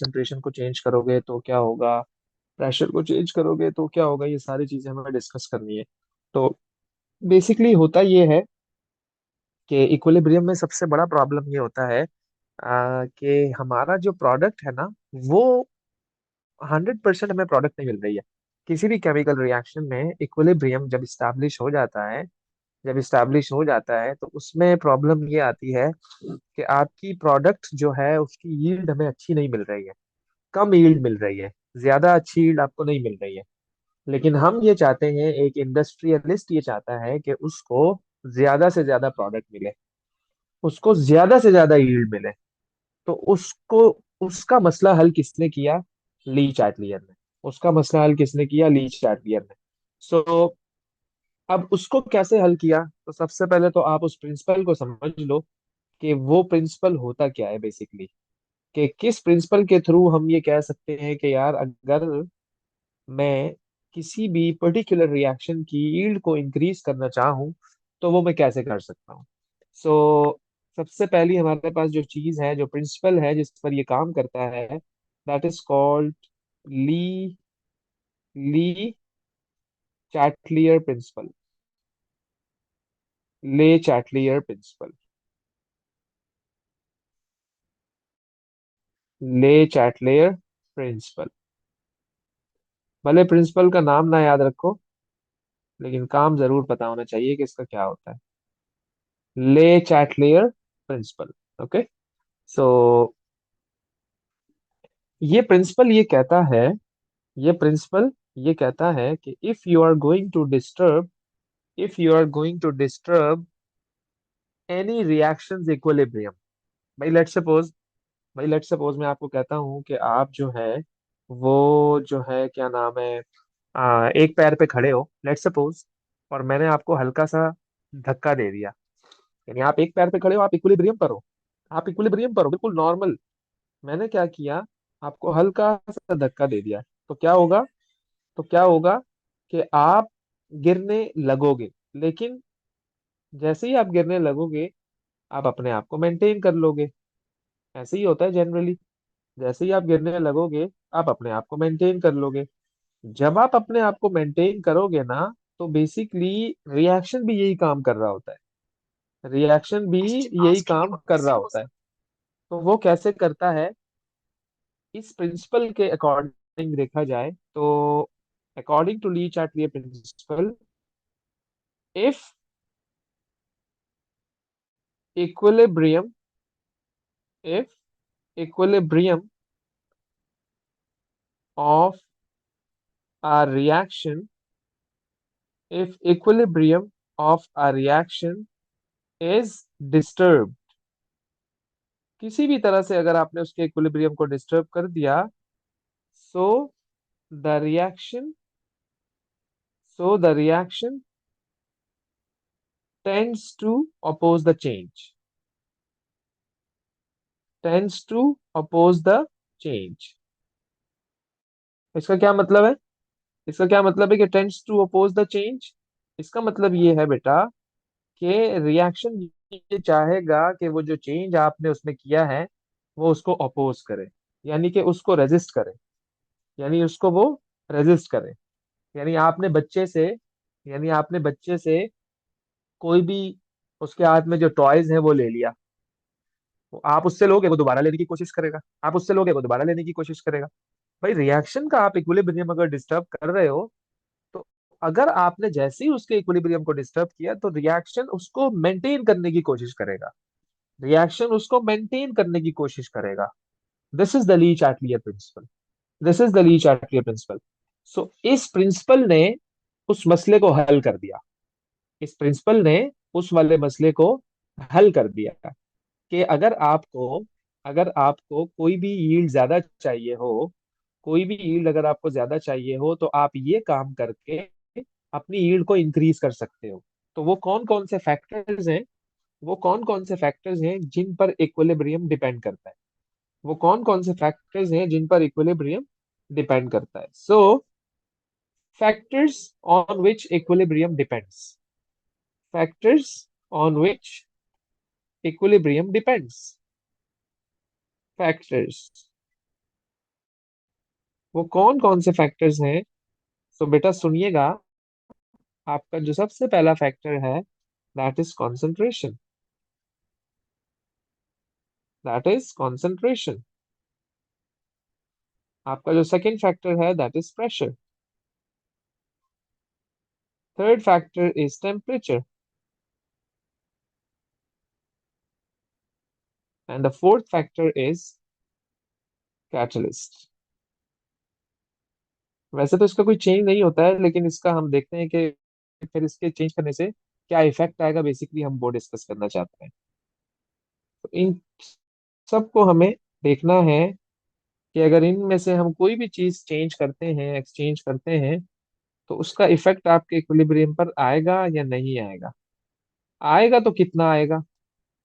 Concentration को change करोगे तो क्या होगा, प्रेशर को चेंज करोगे तो क्या होगा, ये सारी चीजें हमें डिस्कस करनी है। तो बेसिकली होता ये है कि इक्विलिब्रियम में सबसे बड़ा प्रॉब्लम ये होता है कि हमारा जो प्रोडक्ट है ना, वो 100% हमें प्रोडक्ट नहीं मिल रही है। किसी भी केमिकल रिएक्शन में इक्विलिब्रियम जब इस्टेब्लिश हो जाता है, तो उसमें प्रॉब्लम ये आती है कि आपकी प्रोडक्ट जो है उसकी यील्ड हमें अच्छी नहीं मिल रही है, कम यील्ड मिल रही है, ज्यादा अच्छी यील्ड आपको नहीं मिल रही है। लेकिन हम ये चाहते हैं, एक इंडस्ट्रियलिस्ट ये चाहता है कि उसको ज्यादा से ज्यादा प्रोडक्ट मिले, उसको ज्यादा से ज्यादा यील्ड मिले। तो उसको, उसका मसला हल किसने किया? ली चाटलियर ने। उसका मसला हल किसने किया? ली चाटलियर ने। सो अब उसको कैसे हल किया? तो सबसे पहले तो आप उस प्रिंसिपल को समझ लो कि वो प्रिंसिपल होता क्या है बेसिकली, कि किस प्रिंसिपल के थ्रू हम ये कह सकते हैं कि यार अगर मैं किसी भी पर्टिकुलर रिएक्शन की यील्ड को इंक्रीज करना चाहूँ तो वो मैं कैसे कर सकता हूँ। सो सबसे पहली हमारे पास जो चीज है, जो प्रिंसिपल है जिस पर ये काम करता है, that is called Le Le Chatelier principle. Le Chatelier principle. Le Chatelier principle. भले प्रिंसिपल का नाम ना याद रखो, लेकिन काम जरूर पता होना चाहिए कि इसका क्या होता है। ले चैटलियर प्रिंसिपल। ओके। सो ये प्रिंसिपल ये कहता है, ये प्रिंसिपल ये कहता है कि if you are going to disturb any reactions equilibrium. भाई लेट्स सपोज मैं आपको कहता हूँ कि आप जो है, वो जो है क्या नाम है, एक पैर पे खड़े हो लेट्स सपोज, और मैंने आपको हल्का सा धक्का दे दिया। यानी आप एक पैर पे खड़े हो, आप इक्विलिब्रियम पर हो, आप इक्विलिब्रियम पर हो बिल्कुल नॉर्मल। मैंने क्या किया? आपको हल्का सा धक्का दे दिया। तो क्या होगा? तो क्या होगा कि आप गिरने लगोगे, लेकिन जैसे ही आप गिरने लगोगे आप अपने आप को मेंटेन कर लोगे। ऐसे ही होता है जनरली। जैसे ही आप गिरने लगोगे आप अपने आप को मेंटेन कर लोगे। जब आप अपने आप को मेंटेन करोगे ना, तो बेसिकली रिएक्शन भी यही काम कर रहा होता है, रिएक्शन भी यही काम कर रहा होता है। तो वो कैसे करता है? इस प्रिंसिपल के अकॉर्डिंग देखा जाए तो, according to Le Chatelier principle, if equilibrium if equilibrium of a reaction if equilibrium of a reaction is disturbed, किसी भी तरह से अगर आपने उसके इक्विलिब्रियम को डिस्टर्ब कर दिया, so the reaction so the reaction tends to oppose the change, tends to oppose the change। इसका क्या मतलब है? इसका क्या मतलब है कि tends to oppose the change? इसका मतलब ये है बेटा कि रिएक्शन ये चाहेगा कि वो जो चेंज आपने उसमें किया है वो उसको अपोज करे, यानी कि उसको रेजिस्ट करे, यानी उसको वो रेजिस्ट करे। यानी आपने बच्चे से यानी आपने बच्चे से कोई भी उसके हाथ में जो टॉयज है वो ले लिया, वो आप उससे लोगे वो दोबारा लेने की कोशिश करेगा, आप उससे लोगे वो दोबारा लेने की कोशिश करेगा। भाई रिएक्शन का आप इक्विलिब्रियम अगर डिस्टर्ब कर रहे हो, तो अगर आपने जैसे ही उसके इक्विलिब्रियम को डिस्टर्ब किया तो रिएक्शन उसको मेंटेन करने की कोशिश करेगा, रिएक्शन उसको मेंटेन करने की कोशिश करेगा। This is the Le Chatelier principle. This is the Le Chatelier principle. So इस प्रिंसिपल ने उस मसले को हल कर दिया। इस प्रिंसिपल ने उस वाले मसले को हल कर दिया कि अगर आपको कोई भी यील्ड ज्यादा चाहिए हो, कोई भी यील्ड अगर आपको ज्यादा चाहिए हो, तो आप ये काम करके अपनी यील्ड को इंक्रीज कर सकते हो। तो वो कौन कौन से फैक्टर्स हैं जिन पर इक्विलिब्रियम डिपेंड करता है? वो कौन कौन से फैक्टर्स हैं जिन पर इक्विलिब्रियम डिपेंड करता है? सो factors on which equilibrium depends, factors on which equilibrium depends, factors वो कौन कौन से फैक्टर्स हैं? तो बेटा सुनिएगा, आपका जो सबसे पहला फैक्टर है, that is concentration. That is concentration. आपका जो सेकंड फैक्टर है, that is pressure. Third factor is temperature. And the fourth factor is catalyst. वैसे तो इसका कोई चेंज नहीं होता है, लेकिन इसका हम देखते हैं कि फिर इसके चेंज करने से क्या इफेक्ट आएगा, बेसिकली हम वो डिस्कस करना चाहते हैं। तो इन सबको हमें देखना है कि अगर इनमें से हम कोई भी चीज चेंज करते हैं, एक्सचेंज करते हैं, तो उसका इफेक्ट आपके इक्विलिब्रियम पर आएगा या नहीं आएगा। आएगा तो कितना आएगा,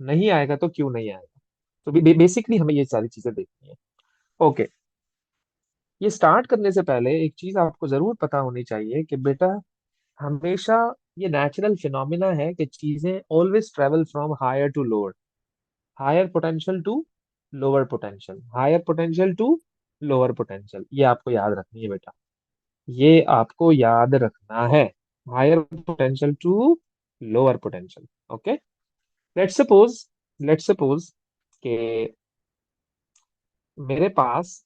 नहीं आएगा तो क्यों नहीं आएगा। तो बेसिकली हमें ये सारी चीजें देखनी है। ओके। ये स्टार्ट करने से पहले एक चीज आपको जरूर पता होनी चाहिए कि बेटा, हमेशा ये नेचुरल फिनोमिना है कि चीजें always travel from higher to lower, higher potential to lower potential, higher potential to lower potential. ये आपको याद रखनी है बेटा, ये आपको याद रखना है। Higher potential to lower potential. Okay. Let's suppose, let's suppose कि मेरे पास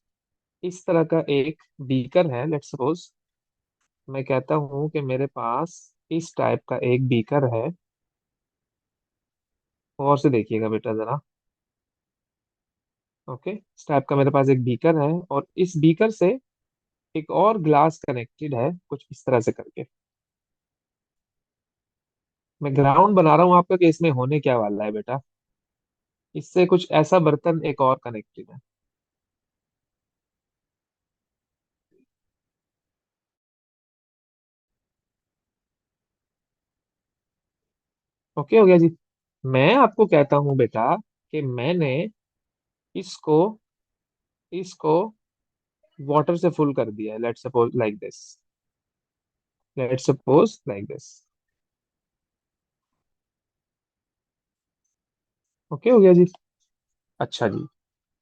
इस तरह का एक बीकर है। लेट्स सपोज मैं कहता हूं कि मेरे पास इस टाइप का एक बीकर है। और से देखिएगा बेटा जरा। ओके, इस टाइप का मेरे पास एक बीकर है, और इस बीकर से एक और ग्लास कनेक्टेड है, कुछ इस तरह से करके। मैं ग्राउंड बना रहा हूँ आपका कि इसमें होने क्या वाला है बेटा। इससे कुछ ऐसा बर्तन एक और कनेक्टेड है। ओके हो गया जी। मैं आपको कहता हूँ बेटा कि मैंने इसको इसको वाटर से फुल कर दिया है। Let's suppose like this. Let's suppose like this. Okay हो गया जी। अच्छा जी,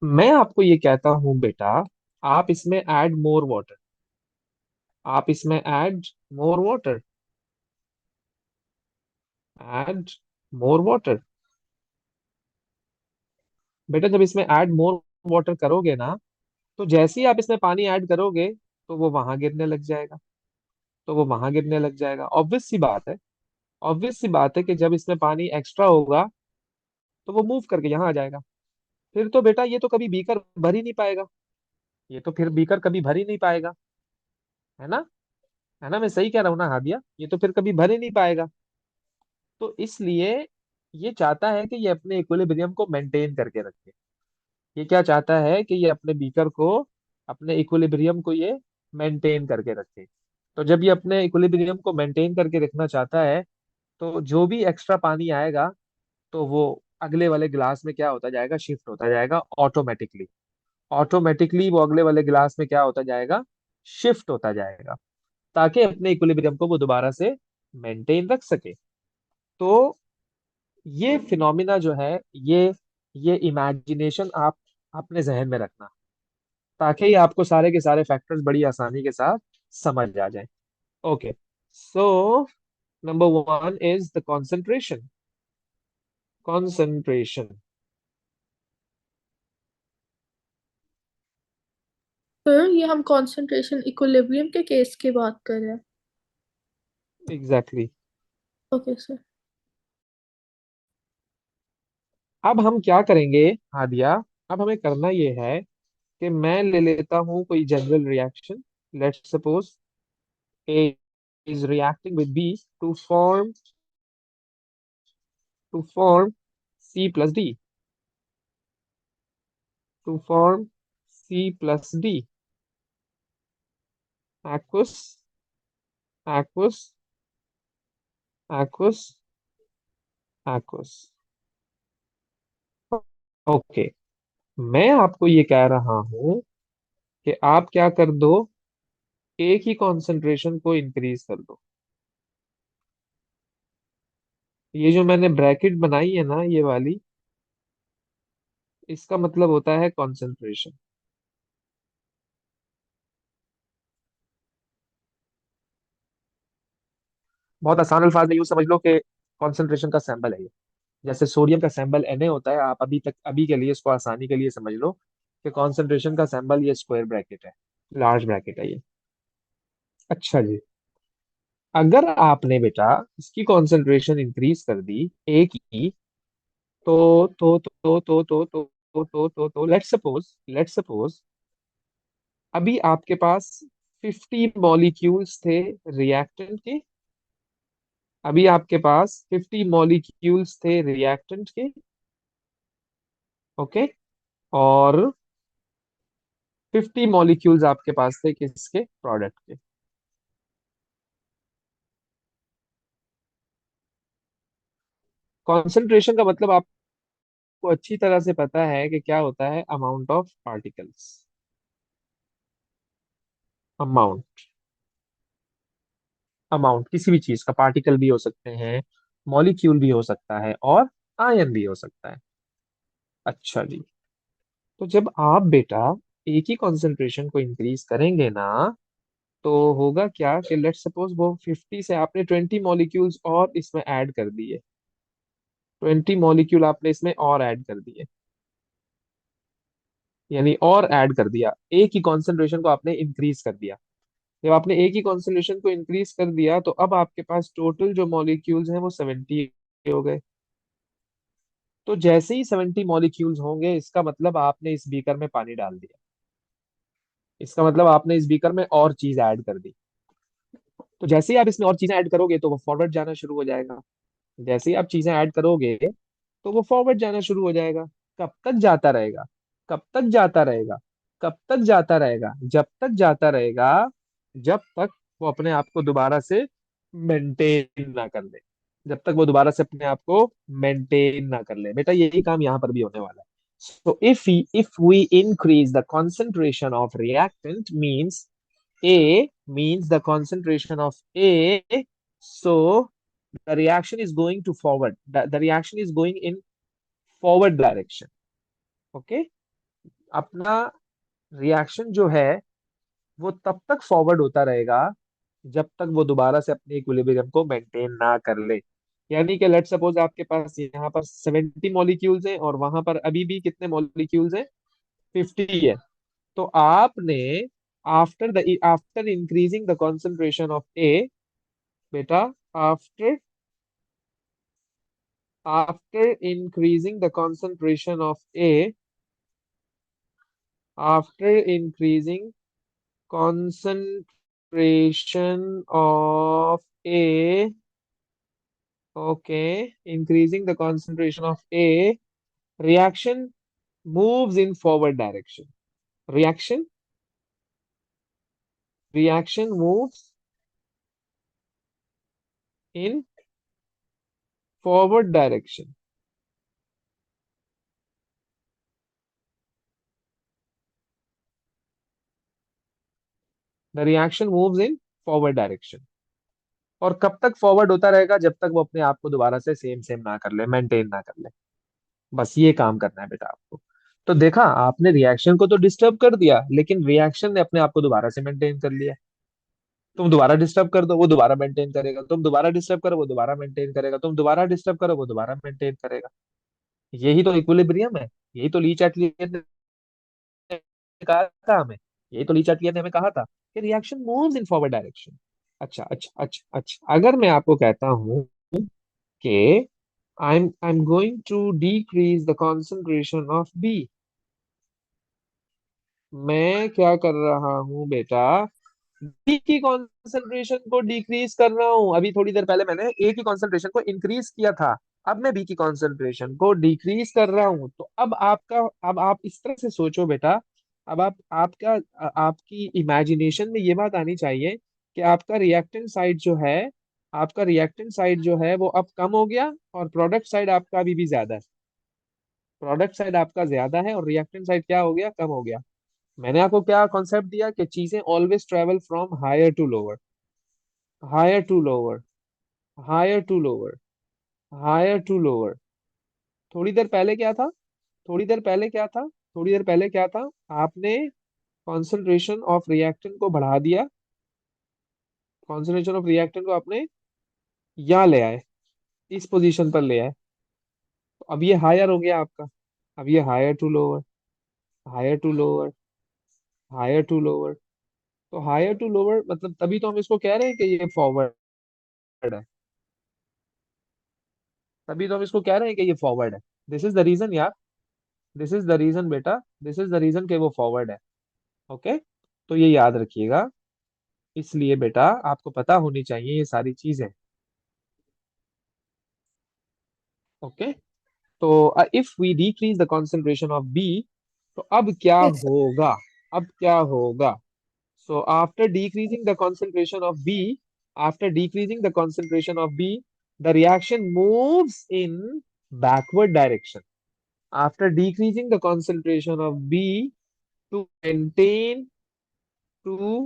मैं आपको ये कहता हूँ बेटा, आप इसमें ऐड मोर वाटर। आप इसमें add more water. Add more water. बेटा जब इसमें ऐड मोर वाटर करोगे ना, तो जैसे ही आप इसमें पानी ऐड करोगे, तो वो वहां गिरने लग जाएगा। तो वो वहां गिरने लग जाएगा, ऑब्वियस सी बात है। ऑब्वियस सी बात है कि जब इसमें पानी एक्स्ट्रा होगा, तो वो मूव करके यहाँ आ जाएगा। फिर तो बेटा ये तो कभी बीकर भर ही नहीं पाएगा। ये तो फिर बीकर कभी भर ही नहीं पाएगा। है ना? है ना? मैं सही कह रहा हूँ ना हादिया? ये तो फिर कभी भर ही नहीं पाएगा। तो इसलिए ये चाहता है कि ये अपने इक्विलिब्रियम को मेंटेन करके रखे। ये क्या चाहता है कि ये अपने बीकर को, अपने इक्विलिब्रियम को ये मेंटेन करके रखे। तो जब ये अपने इक्विलिब्रियम को मेंटेन करके रखना चाहता है, तो जो भी एक्स्ट्रा पानी आएगा, तो वो अगले वाले गिलास में क्या होता जाएगा, शिफ्ट होता जाएगा ऑटोमेटिकली। ऑटोमेटिकली वो अगले वाले गिलास में क्या होता जाएगा, शिफ्ट होता जाएगा, ताकि अपने इक्विलिब्रियम को वो दोबारा से मेंटेन रख सके। तो ये फिनोमिना जो है, ये इमेजिनेशन आप अपने जहन में रखना, ताकि आपको सारे के सारे फैक्टर्स बड़ी आसानी के साथ समझ आ जाए। Okay. So number one is the concentration. Concentration. Sir ये हम कंसंट्रेशन इक्विलिब्रियम के केस की बात कर रहे हैं। एग्जैक्टली। Okay sir. अब हम क्या करेंगे हादिया? अब हमें करना ये है कि मैं ले लेता हूँ कोई general reaction. Let's suppose a is reacting with b to form to form c plus d. To form c plus d. aqueous aqueous aqueous aqueous। Okay. मैं आपको ये कह रहा हूं कि आप क्या कर दो, एक ही कंसंट्रेशन को इंक्रीज कर दो। ये जो मैंने ब्रैकेट बनाई है ना, ये वाली, इसका मतलब होता है कंसंट्रेशन। बहुत आसान अल्फाज में यूं समझ लो कि कॉन्सेंट्रेशन का सैंपल है ये। जैसे सोडियम का सैंपल Na होता है, आप अभी के लिए इसको आसानी के लिए समझ लो कि कॉन्सेंट्रेशन का सैंपल ये स्क्वायर ब्रैकेट है, लार्ज ब्रैकेट है ये। अच्छा जी, अगर आपने बेटा इसकी कॉन्सेंट्रेशन इंक्रीज कर दी ए की, तो लेट्स सपोज अभी आपके पास 50 मॉलिक्यूल्स थे रिएक्टेंट के। अभी आपके पास 50 मॉलिक्यूल्स थे रिएक्टेंट के। ओके। और 50 मॉलिक्यूल्स आपके पास थे किसके, प्रोडक्ट के। कॉन्सेंट्रेशन का मतलब आपको अच्छी तरह से पता है कि क्या होता है, amount of particles. Amount, amount किसी भी चीज का, पार्टिकल भी हो सकते हैं, मॉलिक्यूल भी हो सकता है, और आयन भी हो सकता है। अच्छा जी, तो जब आप बेटा एक ही कॉन्सेंट्रेशन को इंक्रीज करेंगे ना, तो होगा क्या कि लेट्स सपोज वो 50 से आपने 20 मॉलिक्यूल्स और इसमें ऐड कर दिए। 20 मॉलिक्यूल आपने इसमें और ऐड कर दिए, यानी और ऐड कर दिया, एक ही कॉन्सेंट्रेशन को आपने इंक्रीज कर दिया। जब आपने एक ही कॉन्सेंट्रेशन को इंक्रीज कर दिया तो अब आपके पास टोटल जो मॉलिक्यूल्स हैं वो 70 हो गए। तो जैसे ही 70 मॉलिक्यूल्स होंगे, इसका मतलब आपने इस बीकर में पानी डाल दिया। इसका मतलब आपने इस बीकर में और चीज ऐड कर दी। तो जैसे ही आप इसमें और चीजें ऐड करोगे तो वो फॉरवर्ड जाना शुरू हो जाएगा। जैसे ही आप चीजें ऐड करोगे तो वो फॉरवर्ड जाना शुरू हो जाएगा। कब तक जाता रहेगा, कब तक जाता रहेगा, कब तक जाता रहेगा, जब तक जाता रहेगा, जब तक वो अपने आप को दोबारा से मेंटेन ना कर ले। जब तक वो दोबारा से अपने आप को मेंटेन ना कर ले, बेटा यही काम यहाँ पर भी होने वाला है। So if we increase the concentration of reactant means A means the concentration of A, so the reaction is going to forward. The reaction is going in forward direction. Okay, अपना रिएक्शन जो है वो तब तक forward होता रहेगा जब तक वो दोबारा से अपने इक्विलिब्रियम को मेंटेन ना कर ले। यानी कि लेट सपोज आपके पास यहाँ पर 70 मॉलिक्यूल्स हैं और वहां पर अभी भी कितने मॉलिक्यूल्स हैं, 50 है। तो आपने after increasing the concentration of A, बेटा after after increasing the concentration of A, after increasing concentration of A, okay, increasing the concentration of A, reaction moves in forward direction. Reaction, reaction moves in forward direction. The reaction moves in forward direction. और कब तक forward होता रहेगा, जब तक वो अपने आप को दोबारा से सेम सेम ना कर ले, मेंटेन ना कर ले। बस ये काम करना है बेटा आपको। तो देखा, आपने रिएक्शन को तो डिस्टर्ब कर दिया, लेकिन रिएक्शन ने अपने आप को दोबारा से मेंटेन कर लिया। तुम दोबारा डिस्टर्ब कर दो वो दोबारा मेंटेन करेगा, तुम दोबारा डिस्टर्ब करो वो दोबारा मेंटेन करेगा, तुम दोबारा डिस्टर्ब करो वो दोबारा मेंटेन करेगा। यही तो इक्विलिब्रियम है। यही तो ली चाटलियन ने कहा था हमें। यही तो ली चाटलियन ने हमें कहा था कि reaction moves in forward direction. अच्छा अच्छा अच्छा अच्छा, अगर मैं आपको कहता हूँ कि I'm going to decrease the concentration of B, मैं क्या कर रहा हूँ बेटा, बी की कॉन्सेंट्रेशन को डिक्रीज कर रहा हूँ। अभी थोड़ी देर पहले मैंने ए की कॉन्सेंट्रेशन को इंक्रीज किया था, अब मैं बी की कॉन्सेंट्रेशन को डिक्रीज कर रहा हूँ। तो अब आप इस तरह से सोचो बेटा। अब आपकी इमेजिनेशन में ये बात आनी चाहिए कि आपका रिएक्टेंट साइड जो है वो अब कम हो गया, और प्रोडक्ट साइड आपका अभी भी ज्यादा है। प्रोडक्ट साइड आपका ज्यादा है और रिएक्टेंट साइड क्या हो गया, कम हो गया। मैंने आपको क्या कॉन्सेप्ट दिया कि चीजें always travel from higher to lower, higher to lower, higher to lower, higher to lower. थोड़ी देर पहले क्या था, थोड़ी देर पहले क्या था, थोड़ी देर पहले क्या था, आपने कॉन्सेंट्रेशन ऑफ रिएक्टेंट को बढ़ा दिया। कॉन्सेंट्रेशन ऑफ रिएक्टेंट को आपने यहाँ ले आए, इस पोजीशन पर ले आए। तो अब ये हायर हो गया आपका। अब ये higher to lower, higher to lower, higher to lower. तो हायर टू लोअर मतलब तभी तो हम इसको कह रहे हैं कि ये फॉरवर्ड है। तभी तो हम इसको कह रहे हैं कि ये फॉरवर्ड है। दिस इज द रीजन यार, दिस इज द रीजन बेटा, दिस इज द रीजन कि वो फॉरवर्ड है। ओके, तो ये याद रखिएगा। इसलिए बेटा आपको पता होनी चाहिए ये सारी चीजें। ओके, तो if we decrease the concentration of b, तो अब क्या यस सर। होगा? अब क्या होगा? So after decreasing the concentration of B, after decreasing the concentration of B, the reaction moves in backward direction. After decreasing the concentration of B to maintain to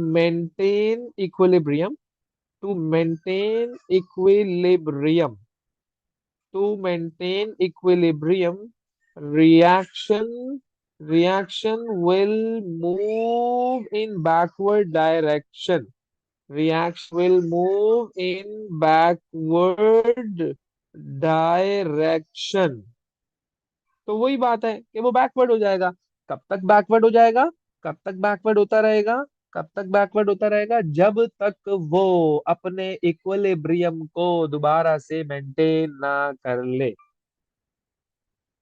maintain equilibrium, to maintain equilibrium, to maintain equilibrium, reaction will move in backward direction. Reaction will move in backward direction. तो वही बात है कि वो backward हो जाएगा। कब तक बैकवर्ड हो जाएगा? कब तक बैकवर्ड होता रहेगा? कब तक बैकवर्ड होता रहेगा? जब तक वो अपने इक्विलिब्रियम को दोबारा से मेंटेन ना कर ले।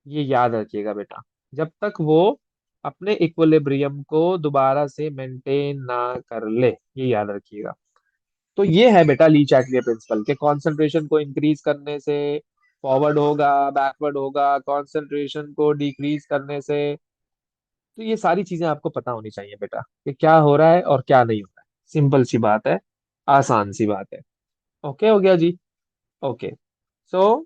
ये याद रखिएगा बेटा, जब तक वो अपने इक्विलिब्रियम को दोबारा से मेंटेन ना कर ले, ये याद रखिएगा। तो ये है बेटा ली चैटलियर प्रिंसिपल के कंसंट्रेशन को इंक्रीज करने से फॉरवर्ड होगा, बैकवर्ड होगा, कंसंट्रेशन को डिक्रीज करने से। तो ये सारी चीजें आपको पता होनी चाहिए बेटा कि क्या हो रहा है और क्या नहीं हो रहा है। सिंपल सी बात है, आसान सी बात है। ओके हो गया जी। ओके, सो